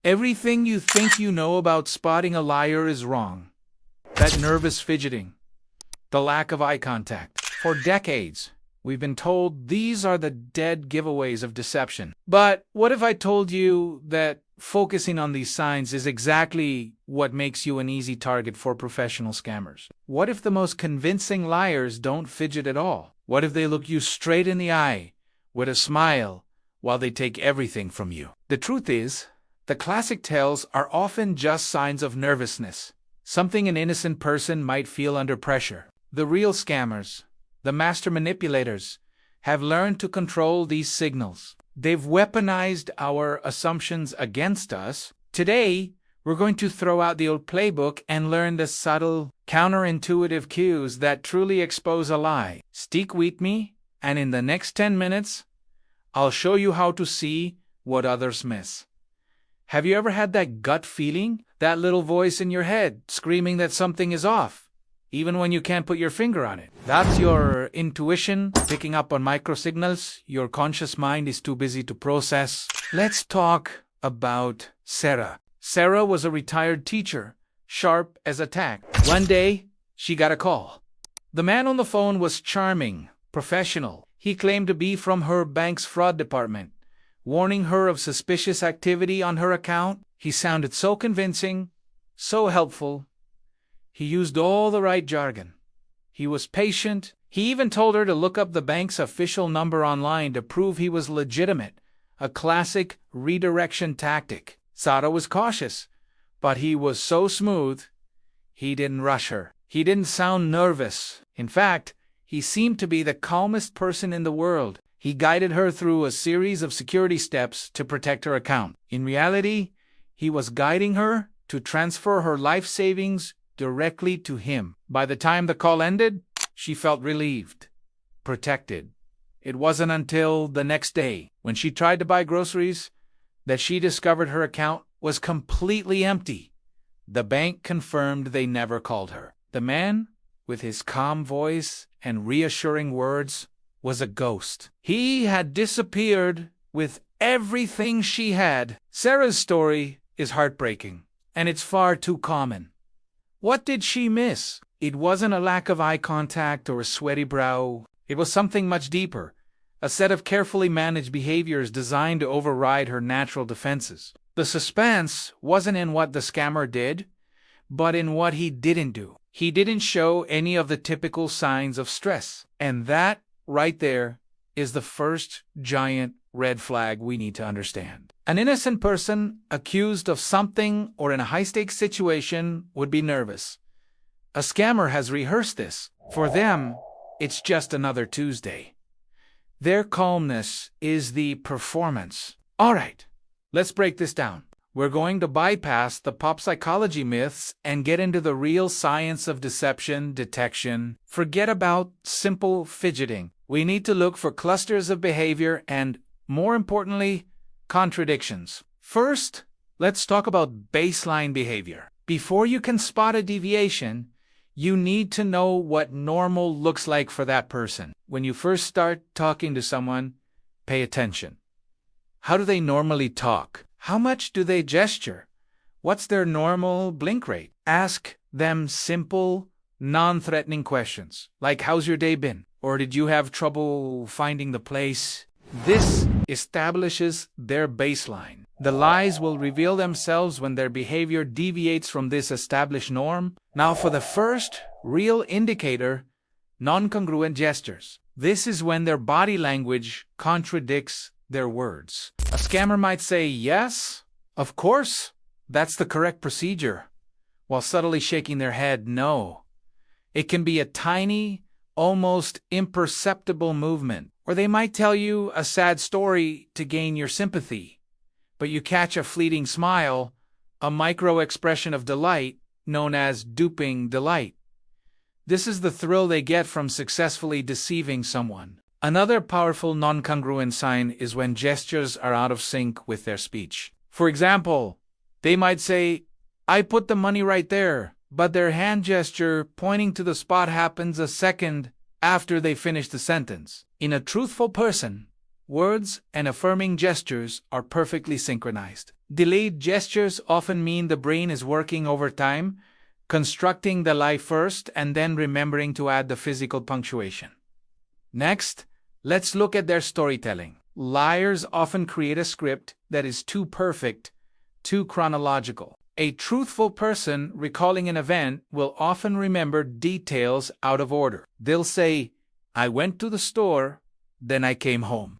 Everything you think you know about spotting a liar is wrong. That nervous fidgeting, the lack of eye contact. For decades, we've been told these are the dead giveaways of deception. But what if I told you that focusing on these signs is exactly what makes you an easy target for professional scammers? What if the most convincing liars don't fidget at all? What if they look you straight in the eye with a smile while they take everything from you? The truth is, the classic tales are often just signs of nervousness, something an innocent person might feel under pressure. The real scammers, the master manipulators, have learned to control these signals. They've weaponized our assumptions against us. Today, we're going to throw out the old playbook and learn the subtle, counterintuitive cues that truly expose a lie. Stick with me, and in the next 10 minutes, I'll show you how to see what others miss. Have you ever had that gut feeling? That little voice in your head screaming that something is off, even when you can't put your finger on it? That's your intuition picking up on microsignals your conscious mind is too busy to process. Let's talk about Sarah. Sarah was a retired teacher, sharp as a tack. One day, she got a call. The man on the phone was charming, professional. He claimed to be from her bank's fraud department, warning her of suspicious activity on her account. He sounded so convincing, so helpful. He used all the right jargon. He was patient. He even told her to look up the bank's official number online to prove he was legitimate, a classic redirection tactic. Sarah was cautious, but he was so smooth, he didn't rush her. He didn't sound nervous. In fact, he seemed to be the calmest person in the world. He guided her through a series of security steps to protect her account. In reality, he was guiding her to transfer her life savings directly to him. By the time the call ended, she felt relieved, protected. It wasn't until the next day, when she tried to buy groceries, that she discovered her account was completely empty. The bank confirmed they never called her. The man, with his calm voice and reassuring words, was a ghost. He had disappeared with everything she had. Sarah's story is heartbreaking, and it's far too common. What did she miss? It wasn't a lack of eye contact or a sweaty brow. It was something much deeper, a set of carefully managed behaviors designed to override her natural defenses. The suspense wasn't in what the scammer did, but in what he didn't do. He didn't show any of the typical signs of stress. And that, right there, is the first giant red flag we need to understand. An innocent person accused of something or in a high-stakes situation would be nervous. A scammer has rehearsed this. For them, it's just another Tuesday. Their calmness is the performance. All right, let's break this down. We're going to bypass the pop psychology myths and get into the real science of deception detection. Forget about simple fidgeting. We need to look for clusters of behavior and, more importantly, contradictions. First, let's talk about baseline behavior. Before you can spot a deviation, you need to know what normal looks like for that person. When you first start talking to someone, pay attention. How do they normally talk? How much do they gesture? What's their normal blink rate? Ask them simple, non-threatening questions, like how's your day been? Or did you have trouble finding the place? This establishes their baseline. The lies will reveal themselves when their behavior deviates from this established norm. Now for the first real indicator, non-congruent gestures. This is when their body language contradicts their words. A scammer might say, yes, of course, that's the correct procedure, while subtly shaking their head, no. It can be a tiny, almost imperceptible movement. Or they might tell you a sad story to gain your sympathy, but you catch a fleeting smile, a micro-expression of delight known as duping delight. This is the thrill they get from successfully deceiving someone. Another powerful non-congruent sign is when gestures are out of sync with their speech. For example, they might say, I put the money right there, but their hand gesture pointing to the spot happens a second after they finish the sentence. In a truthful person, Words and affirming gestures are perfectly synchronized. Delayed gestures often mean the brain is working overtime, constructing the lie first and then remembering to add the physical punctuation. Next, let's look at their storytelling. Liars often create a script that is too perfect, too chronological. A truthful person recalling an event will often remember details out of order. They'll say, "I went to the store, then I came home."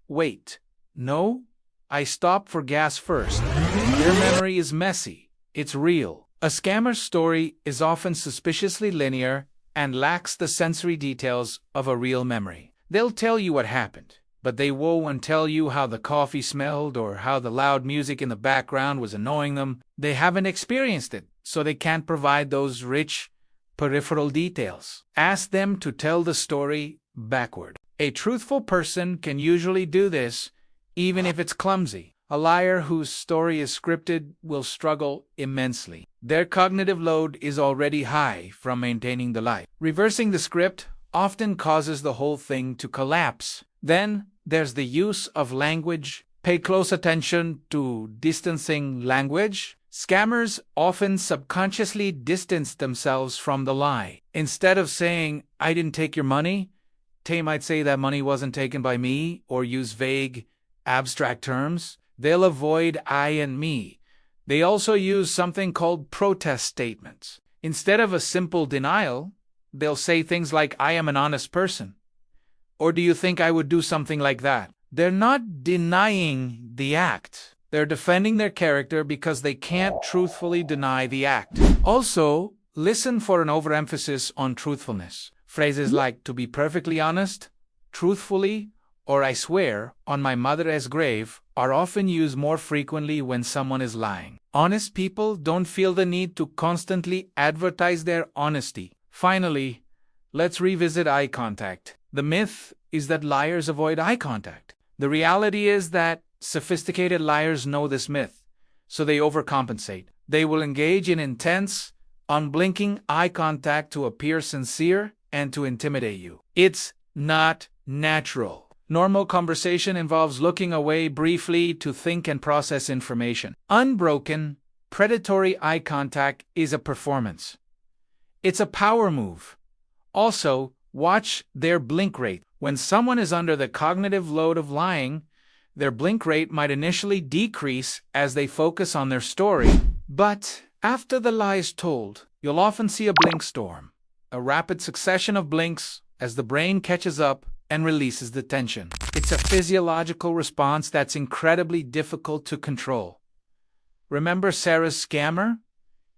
Wait. No, I stopped for gas first. Their memory is messy. It's real. A scammer's story is often suspiciously linear and lacks the sensory details of a real memory. They'll tell you what happened, but they won't tell you how the coffee smelled or how the loud music in the background was annoying them. They haven't experienced it, so they can't provide those rich, peripheral details. Ask them to tell the story backward. A truthful person can usually do this, even if it's clumsy. A liar whose story is scripted will struggle immensely. Their cognitive load is already high from maintaining the lie. Reversing the script often causes the whole thing to collapse. Then, there's the use of language. Pay close attention to distancing language. Scammers often subconsciously distance themselves from the lie. Instead of saying, "I didn't take your money," they might say that money wasn't taken by me, or use vague, abstract terms. They'll avoid I and me. They also use something called protest statements. Instead of a simple denial, they'll say things like, "I am an honest person," or "Do you think I would do something like that?" They're not denying the act. They're defending their character because they can't truthfully deny the act. Also, listen for an overemphasis on truthfulness. Phrases like "to be perfectly honest," "truthfully," or "I swear on my mother's grave" are often used more frequently when someone is lying. Honest people don't feel the need to constantly advertise their honesty. Finally, let's revisit eye contact. The myth is that liars avoid eye contact. The reality is that sophisticated liars know this myth, so they overcompensate. They will engage in intense, unblinking eye contact to appear sincere and to intimidate you. It's not natural. Normal conversation involves looking away briefly to think and process information. Unbroken, predatory eye contact is a performance. It's a power move. Also, watch their blink rate. When someone is under the cognitive load of lying, their blink rate might initially decrease as they focus on their story. But after the lie is told, you'll often see a blink storm, a rapid succession of blinks as the brain catches up and releases the tension. It's a physiological response that's incredibly difficult to control. Remember Sarah's scammer?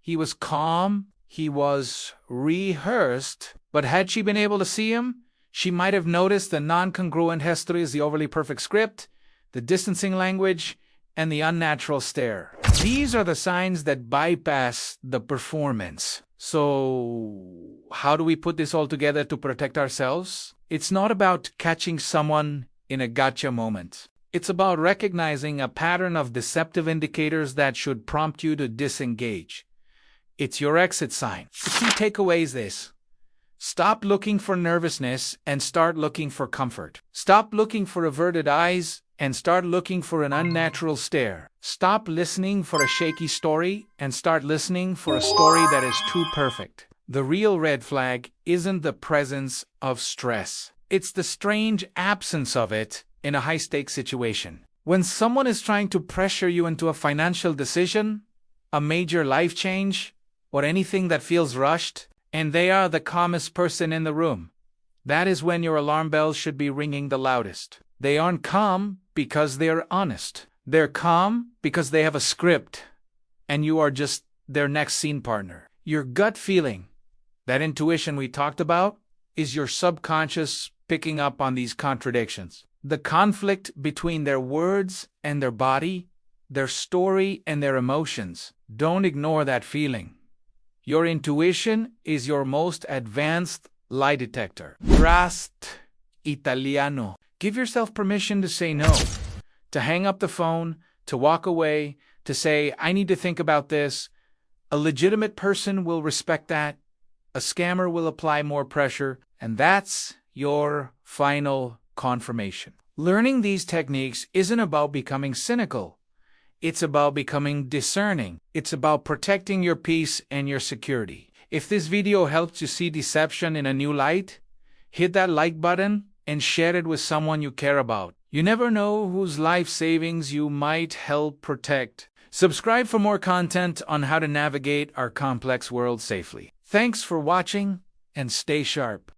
He was calm, he was rehearsed, but had she been able to see him, she might have noticed the non-congruent gestures, the overly perfect script, the distancing language, and the unnatural stare. These are the signs that bypass the performance. So, how do we put this all together to protect ourselves? It's not about catching someone in a gotcha moment. It's about recognizing a pattern of deceptive indicators that should prompt you to disengage. It's your exit sign. The key takeaway is this: stop looking for nervousness and start looking for comfort. Stop looking for averted eyes and start looking for an unnatural stare. Stop listening for a shaky story and start listening for a story that is too perfect. The real red flag isn't the presence of stress. It's the strange absence of it in a high-stakes situation. When someone is trying to pressure you into a financial decision, a major life change, or anything that feels rushed, and they are the calmest person in the room, that is when your alarm bells should be ringing the loudest. They aren't calm because they're honest. They're calm because they have a script, and you are just their next scene partner. Your gut feeling, that intuition we talked about, is your subconscious picking up on these contradictions. The conflict between their words and their body, their story and their emotions. Don't ignore that feeling. Your intuition is your most advanced lie detector. Trust Italiano. Give yourself permission to say no, to hang up the phone, to walk away, to say, "I need to think about this." A legitimate person will respect that. A scammer will apply more pressure, and that's your final confirmation. Learning these techniques isn't about becoming cynical. It's about becoming discerning. It's about protecting your peace and your security. If this video helped you see deception in a new light, hit that like button and share it with someone you care about. You never know whose life savings you might help protect. Subscribe for more content on how to navigate our complex world safely. Thanks for watching, and stay sharp.